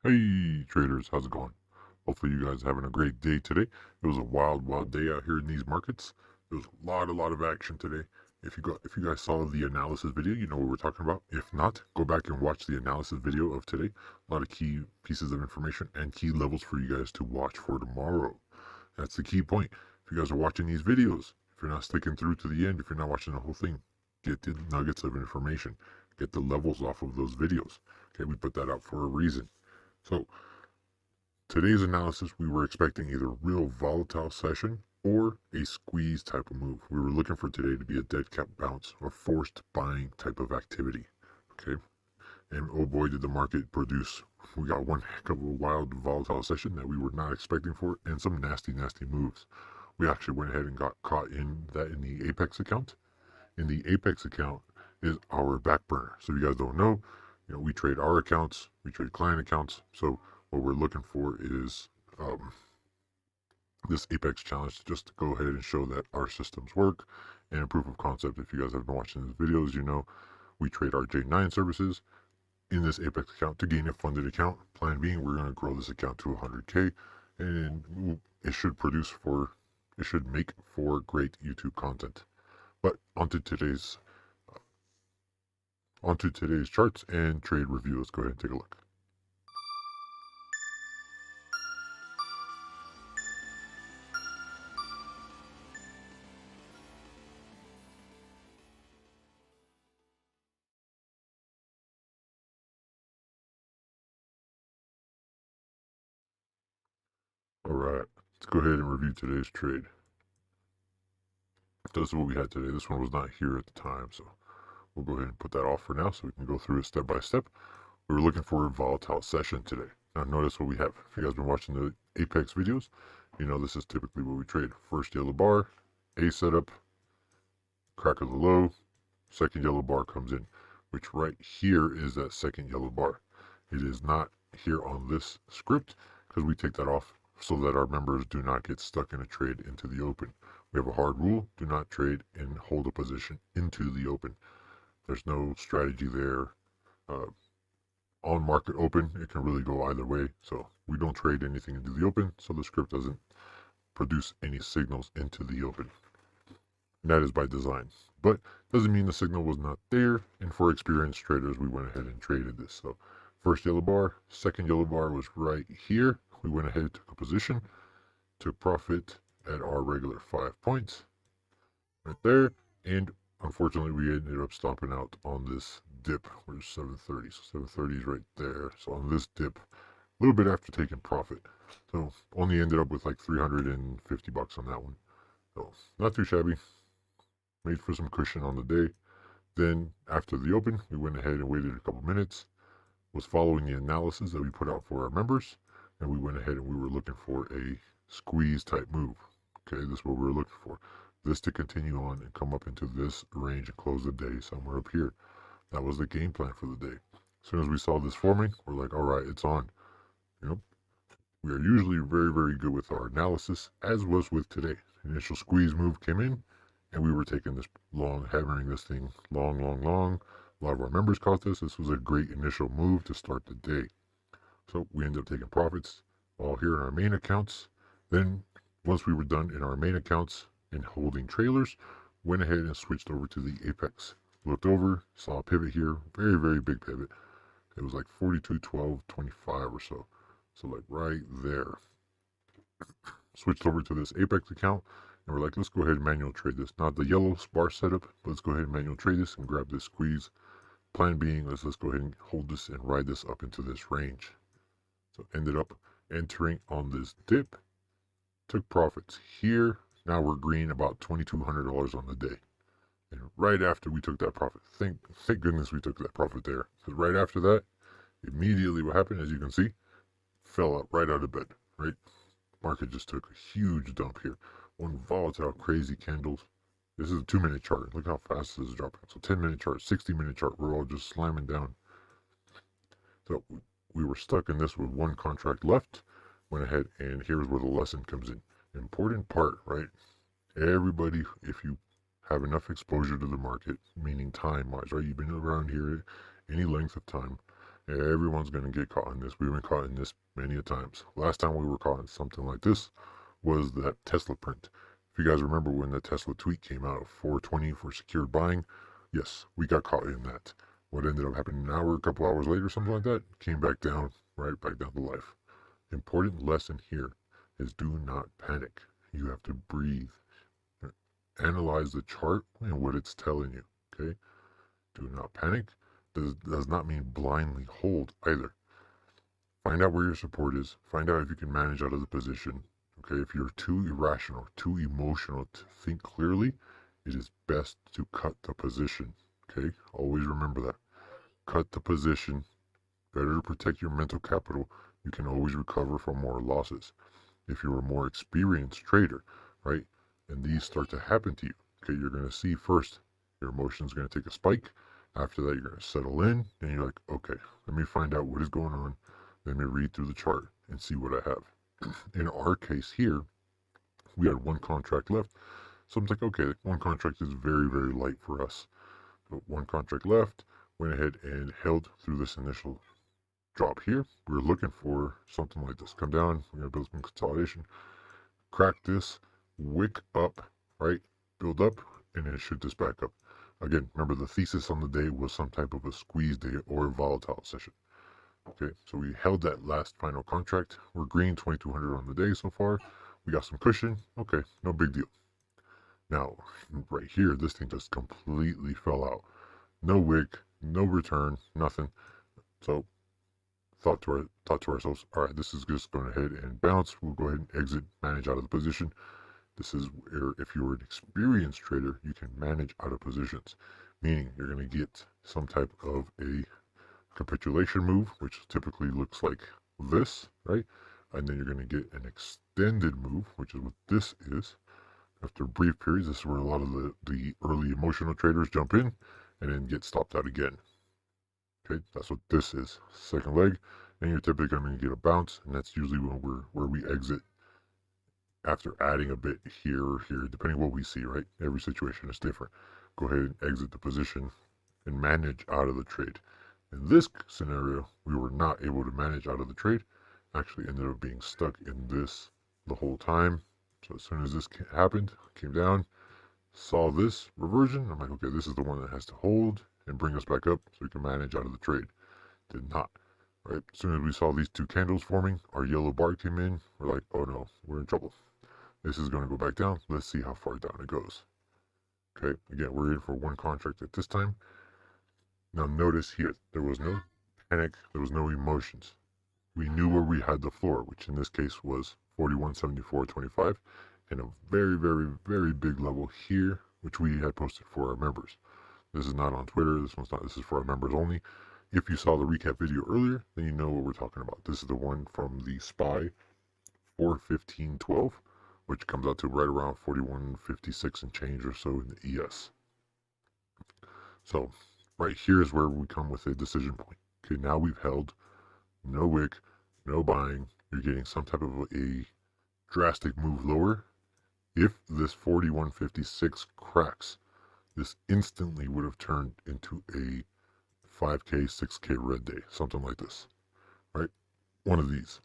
Hey traders, how's it going? Hopefully you guys are having a great day today. It was a wild day out here in these markets. There was a lot of action today. If you guys saw the analysis video, you know what we're talking about. If not, go back and watch the analysis video of today. A lot of key pieces of information and key levels for you guys to watch for tomorrow. That's the key point. If you guys are watching these videos, if you're not sticking through to the end, if you're not watching the whole thing, get the nuggets of information. Get the levels off of those videos. Okay, we put that out for a reason. So today's analysis, we were expecting either real volatile session or a squeeze type of move. We were looking for today to be a dead cat bounce or forced buying type of activity. Okay. And oh boy, did the market produce. We got one heck of a wild volatile session that we were not expecting for and some nasty moves. We actually went ahead and got caught in that in the Apex account. In the Apex account is our back burner. So if you guys don't know, we trade our accounts, we trade client accounts. So what we're looking for is this Apex challenge just to go ahead and show that our systems work and a proof of concept. If you guys have been watching these videos, you know we trade our J9 services in this Apex account to gain a funded account. Plan being, we're going to grow this account to 100K and it should make for great YouTube content. But onto today's charts and trade review. Let's go ahead and take a look. All right, let's go ahead and review today's trade. This is what we had today. This one was not here at the time, so we'll go ahead and put that off for now so we can go through it step by step. We were looking for a volatile session today. Now notice what we have. If you guys been watching the Apex videos, you know this is typically what we trade. First yellow bar, A setup, crack of the low, second yellow bar comes in, which right here is that second yellow bar. It is not here on this script because we take that off so that our members do not get stuck in a trade into the open. We have a hard rule: do not trade and hold a position into the open. There's no strategy there. On market open, it can really go either way. So we don't trade anything into the open, so the script doesn't produce any signals into the open. And that is by design. But doesn't mean the signal was not there. And for experienced traders, we went ahead and traded this. So first yellow bar, second yellow bar was right here. We went ahead and took a position, took profit at our regular 5 points right there. And unfortunately, we ended up stopping out on this dip. Where's 730? So 730 is right there. So on this dip, a little bit after taking profit. So only ended up with like 350 bucks on that one. So not too shabby. Made for some cushion on the day. Then after the open, we went ahead and waited a couple minutes. Was following the analysis that we put out for our members, and we went ahead and we were looking for a squeeze type move. Okay, this is what we were looking for. This to continue on and come up into this range and close the day somewhere up here. That was the game plan for the day. As soon as we saw this forming, we're like, all right, it's on. We are usually very good with our analysis, as was with today. Initial squeeze move came in, and we were taking this long, hammering this thing long. A lot of our members caught this. This was a great initial move to start the day. So we ended up taking profits all here in our main accounts. Then once we were done in our main accounts and holding trailers, went ahead and switched over to the Apex. Looked over, saw a pivot here, very big pivot. It was like 42, 12, 25 or so. So like right there. Switched over to this Apex account, and we're like, let's go ahead and manual trade this. Not the yellow bar setup, but let's go ahead and manual trade this and grab this squeeze. Plan being, let's go ahead and hold this and ride this up into this range. So ended up entering on this dip. Took profits here. Now we're green about $2,200 on the day. And right after we took that profit, thank goodness we took that profit there. Because right after that, immediately what happened, as you can see, fell out right out of bed, right? Market just took a huge dump here. One volatile, crazy candles. This is a 2-minute chart. Look how fast this is dropping. So 10-minute chart, 60-minute chart, we're all just slamming down. So we were stuck in this with one contract left. Went ahead, and here's where the lesson comes in. Important part, right? Everybody, if you have enough exposure to the market, meaning time-wise, right? You've been around here any length of time, Everyone's going to get caught in this. We've been caught in this many a times. Last time we were caught in something like this was that Tesla print. If you guys remember when the Tesla tweet came out of 420 for secured buying, yes, we got caught in that. What ended up happening an hour, a couple hours later, something like that, came back down, right back down to life. Important lesson here is do not panic. You have to breathe. Analyze the chart and what it's telling you, okay? Do not panic. Does not mean blindly hold either. Find out where your support is. Find out if you can manage out of the position. Okay, if you're too irrational, too emotional to think clearly, it is best to cut the position. Okay, always remember that. Cut the position. Better to protect your mental capital. You can always recover from more losses. If you're a more experienced trader, right, and these start to happen to you, okay, you're going to see first your emotions going to take a spike. After that, you're going to settle in, and you're like, okay, let me find out what is going on. Let me read through the chart and see what I have. In our case here, we had one contract left. So I'm like, okay, one contract is very, very light for us. So one contract left, went ahead and held through this initial drop here. We were looking for something like this. Come down, we're going to build some consolidation, crack this, wick up, right? Build up, and then shoot this back up. Again, remember the thesis on the day was some type of a squeeze day or volatile session. Okay, so we held that last final contract. We're green, 2200 on the day so far. We got some cushion. Okay, no big deal. Now, right here, this thing just completely fell out. No wick, no return, nothing. So, thought to ourselves, all right, this is just going ahead and bounce. We'll go ahead and exit, manage out of the position. This is where, if you're an experienced trader, you can manage out of positions, meaning you're going to get some type of a capitulation move, which typically looks like this, right? And then you're going to get an extended move, which is what this is. After brief periods, this is where a lot of the early emotional traders jump in and then get stopped out again. Okay, that's what this is. Second leg, and you're typically going to get a bounce, and that's usually when where we exit after adding a bit here or here, depending what we see, right? Every situation is different. Go ahead and exit the position and manage out of the trade. In this scenario, we were not able to manage out of the trade. Actually ended up being stuck in this the whole time. So as soon as this happened, came down, saw this reversion. I'm like, okay, this is the one that has to hold and bring us back up so we can manage out of the trade. Did not. Right? As soon as we saw these two candles forming, our yellow bar came in. We're like, oh no, we're in trouble. This is going to go back down. Let's see how far down it goes. Okay, again, we're in for one contract at this time. Now notice here, there was no panic, there was no emotions. We knew where we had the floor, which in this case was 41.74.25, and a very, very, very big level here, which we had posted for our members. This is not on Twitter, this is for our members only. If you saw the recap video earlier, then you know what we're talking about. This is the one from the SPY 415.12, which comes out to right around 41.56 and change or so in the ES. So right here is where we come with a decision point. Okay, now we've held no wick, no buying. You're getting some type of a drastic move lower. If this 41.56 cracks, this instantly would have turned into a 5K, 6K red day, something like this, right? One of these,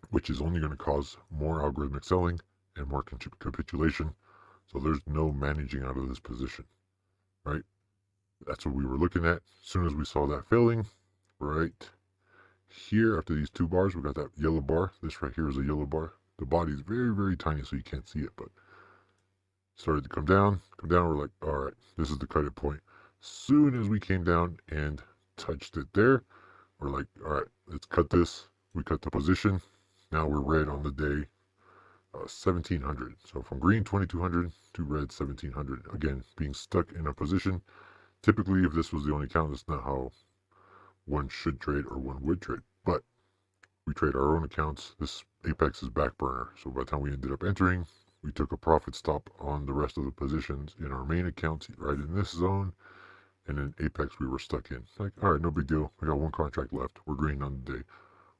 which is only going to cause more algorithmic selling and more capitulation. So there's no managing out of this position, right? That's what we were looking at. As soon as we saw that failing, right here after these two bars, we got that yellow bar. This right here is a yellow bar. The body is very, very tiny, so you can't see it, but started to come down. We're like, all right, this is the credit point. Soon as we came down and touched it there, we're like, all right, let's cut this. We cut the position. Now we're red on the day, 1700. So from green 2200 to red 1700. Again, being stuck in a position. Typically, if this was the only count, that's not how one should trade or one would trade. But we trade our own accounts. This Apex is back burner. So by the time we ended up entering, we took a profit stop on the rest of the positions in our main accounts right in this zone. And in Apex, we were stuck in. Like, all right, no big deal. I got one contract left. We're green on the day.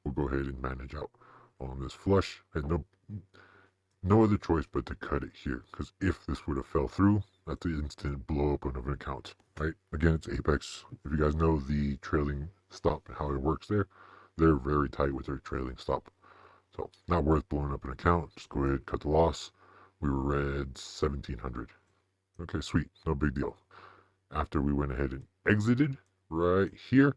We'll go ahead and manage out on this flush. And no other choice but to cut it here, because if this would have fell through, that's the instant blow up of an account, right? Again, it's Apex. If you guys know the trailing stop and how it works there, they're very tight with their trailing stop. So not worth blowing up an account. Just go ahead, cut the loss. We were red 1700. Okay, sweet, no big deal. After we went ahead and exited right here,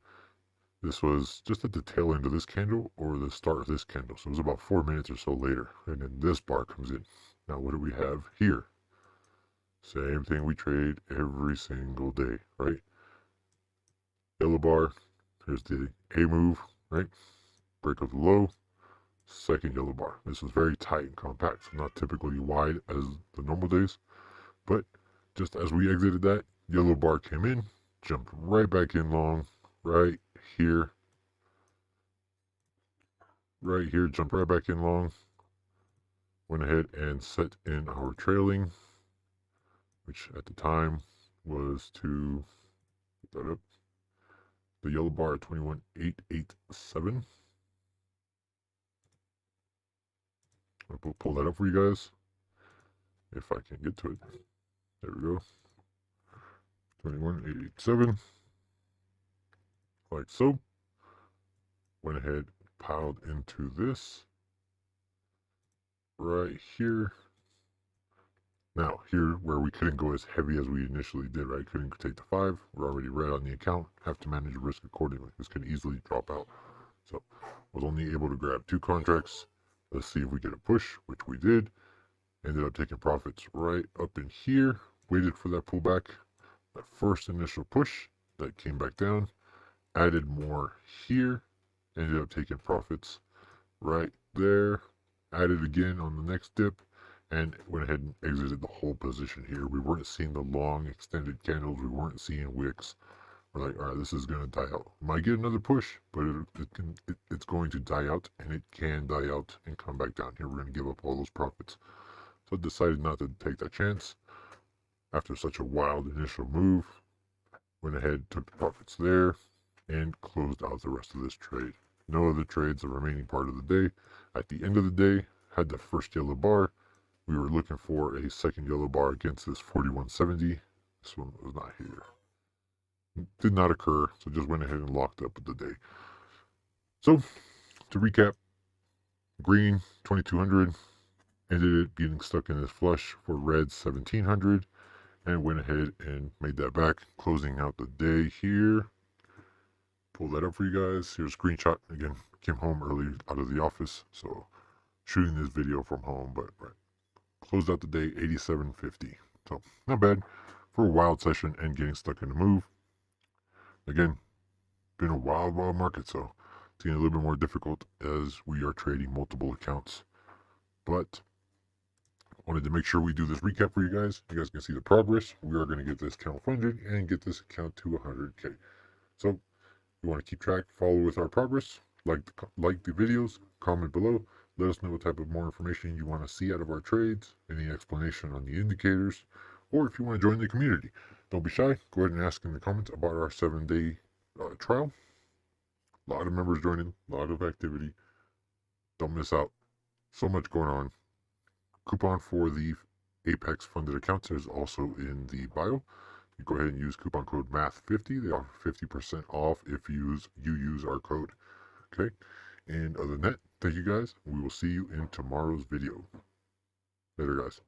this was just at the tail end of this candle or the start of this candle. So it was about 4 minutes or so later. And then this bar comes in. Now what do we have here? Same thing we trade every single day, right? Yellow bar, here's the A move, right? Break of the low, second yellow bar. This is very tight and compact, so not typically wide as the normal days. But just as we exited that, yellow bar came in, jumped right back in long, right here, jumped right back in long, went ahead and set in our trailing, which at the time was to, put that up, the yellow bar at 21,887. I'll pull that up for you guys, if I can get to it. There we go. 21,887, like so. Went ahead, piled into this right here. Now here where we couldn't go as heavy as we initially did, right? Couldn't take the 5. We're already red on the account. Have to manage risk accordingly. This could easily drop out. So was only able to grab 2 contracts. Let's see if we get a push, which we did. Ended up taking profits right up in here. Waited for that pullback. That first initial push that came back down. Added more here. Ended up taking profits right there. Added again on the next dip. And went ahead and exited the whole position here. We weren't seeing the long extended candles. We weren't seeing wicks. We're like, all right, this is going to die out. Might get another push, but it's going to die out, and it can die out and come back down here. We're going to give up all those profits. So I decided not to take that chance. After such a wild initial move, went ahead, took the profits there, and closed out the rest of this trade. No other trades the remaining part of the day. At the end of the day, had the first yellow bar. We were looking for a second yellow bar against this 4170. This one was not here. Did not occur, so just went ahead and locked up the day. So, to recap, green 2200, ended up getting stuck in this flush for red 1700, and went ahead and made that back, closing out the day here. Pull that up for you guys. Here's a screenshot. Again, came home early out of the office, so shooting this video from home, but right. Closed out the day 87.50. So not bad for a wild session and getting stuck in the move. Again, been a wild market, so it's getting a little bit more difficult as we are trading multiple accounts. But wanted to make sure we do this recap for you guys. You guys can see the progress. We are going to get this account funded and get this account to 100K. So you want to keep track, follow with our progress, like the videos, comment below. Let us know what type of more information you want to see out of our trades, any explanation on the indicators, or if you want to join the community. Don't be shy. Go ahead and ask in the comments about our 7-day trial. A lot of members joining, a lot of activity. Don't miss out. So much going on. Coupon for the Apex funded accounts is also in the bio. You go ahead and use coupon code MATH50. They offer 50% off if you use our code. Okay? And other than that, thank you guys. We will see you in tomorrow's video. Later, guys.